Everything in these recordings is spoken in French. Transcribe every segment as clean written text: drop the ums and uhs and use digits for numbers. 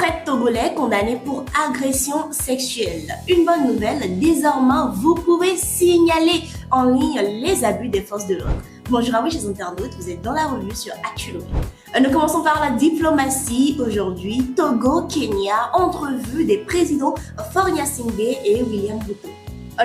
prêtre togolais condamné pour agression sexuelle. Une bonne nouvelle, désormais vous pouvez signaler en ligne les abus des forces de l'ordre. Bonjour à vous chers internautes, vous êtes dans la revue sur Actu Lomé. Nous commençons par la diplomatie. Aujourd'hui, Togo-Kenya, entrevue des présidents Faure Gnassingbé et William Ruto.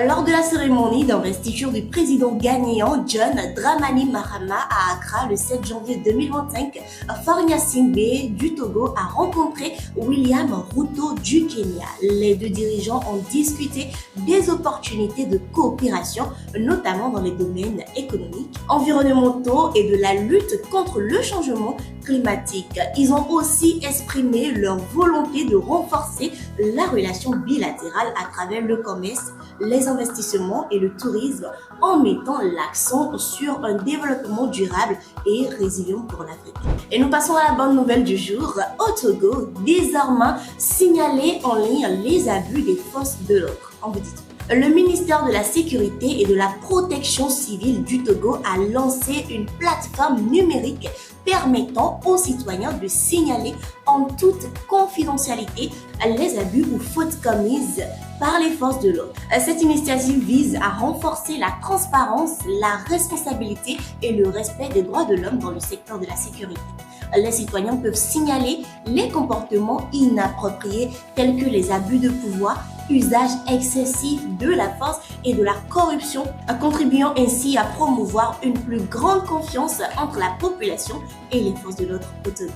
Lors de la cérémonie d'investiture du président ghanéen John Dramani Mahama à Accra le 7 janvier 2025, Faure Gnassingbé du Togo a rencontré William Ruto du Kenya. Les deux dirigeants ont discuté des opportunités de coopération, notamment dans les domaines économiques, environnementaux et de la lutte contre le changement climatique. Ils ont aussi exprimé leur volonté de renforcer la relation bilatérale à travers le commerce, les investissements et le tourisme en mettant l'accent sur un développement durable et résilient pour l'Afrique. Et nous passons à la bonne nouvelle du jour. Au Togo, désormais signaler en ligne les abus des forces de l'ordre. On vous dit tout. Le ministère de la Sécurité et de la Protection civile du Togo a lancé une plateforme numérique permettant aux citoyens de signaler en toute confidentialité les abus ou fautes commises par les forces de l'ordre. Cette initiative vise à renforcer la transparence, la responsabilité et le respect des droits de l'homme dans le secteur de la sécurité. Les citoyens peuvent signaler les comportements inappropriés tels que les abus de pouvoir, usage excessif de la force et de la corruption, contribuant ainsi à promouvoir une plus grande confiance entre la population et les forces de l'ordre au Togo.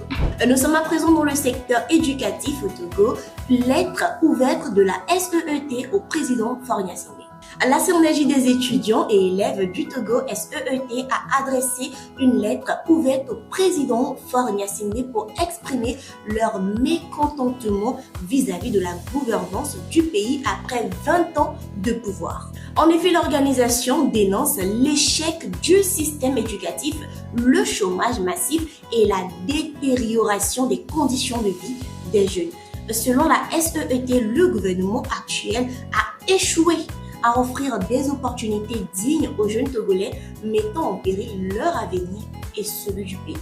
Nous sommes à présent dans le secteur éducatif au Togo. Lettre ouverte de la SEET au président Faure Gnassingbé. La synergie des étudiants et élèves du Togo SEET a adressé une lettre ouverte au président Faure Gnassingbé pour exprimer leur mécontentement vis-à-vis de la gouvernance du pays après 20 ans de pouvoir. En effet, l'organisation dénonce l'échec du système éducatif, le chômage massif et la détérioration des conditions de vie des jeunes. Selon la SEET, le gouvernement actuel a échoué à offrir des opportunités dignes aux jeunes Togolais, mettant en péril leur avenir et celui du pays.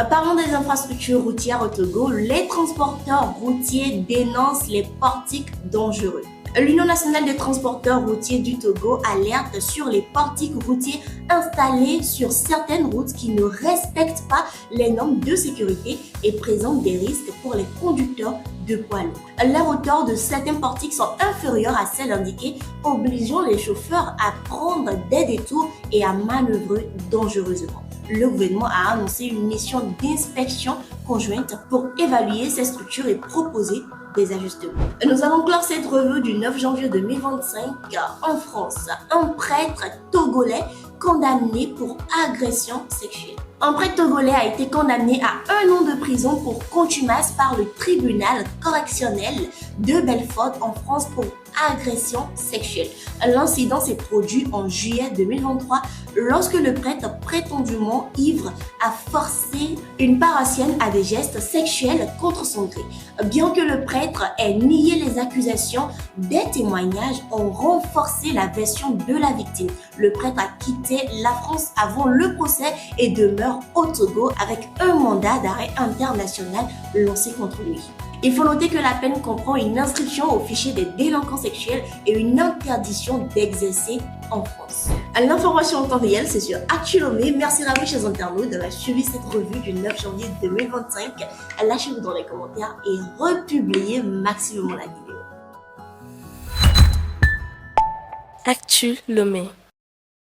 Parlons des infrastructures routières au Togo. Les transporteurs routiers dénoncent les portiques dangereux. L'Union nationale des transporteurs routiers du Togo alerte sur les portiques routiers installés sur certaines routes qui ne respectent pas les normes de sécurité et présentent des risques pour les conducteurs de poids lourds. Les hauteurs de certains portiques sont inférieures à celles indiquées, obligeant les chauffeurs à prendre des détours et à manœuvrer dangereusement. Le gouvernement a annoncé une mission d'inspection conjointe pour évaluer ces structures et proposer des ajustements. Nous allons clore cette revue du 9 janvier 2025 en France. Un prêtre togolais condamné pour agression sexuelle. Un prêtre togolais a été condamné à 1 an de prison pour contumace par le tribunal correctionnel de Belfort en France pour agression sexuelle. L'incident s'est produit en juillet 2023 lorsque le prêtre prétendument ivre a forcé une paroissienne à des gestes sexuels contre son gré. Bien que le prêtre ait nié les accusations, des témoignages ont renforcé la version de la victime. Le prêtre a quitté la France avant le procès et demeure au Togo avec un mandat d'arrêt international lancé contre lui. Il faut noter que la peine comprend une inscription au fichier des délinquants sexuels et une interdiction d'exercer en France. L'information en temps réel, c'est sur Actu Lomé. Merci à vous, chers internautes, d'avoir suivi cette revue du 9 janvier 2025. Lâchez-vous dans les commentaires et republiez maximum la vidéo. Actu Lomé.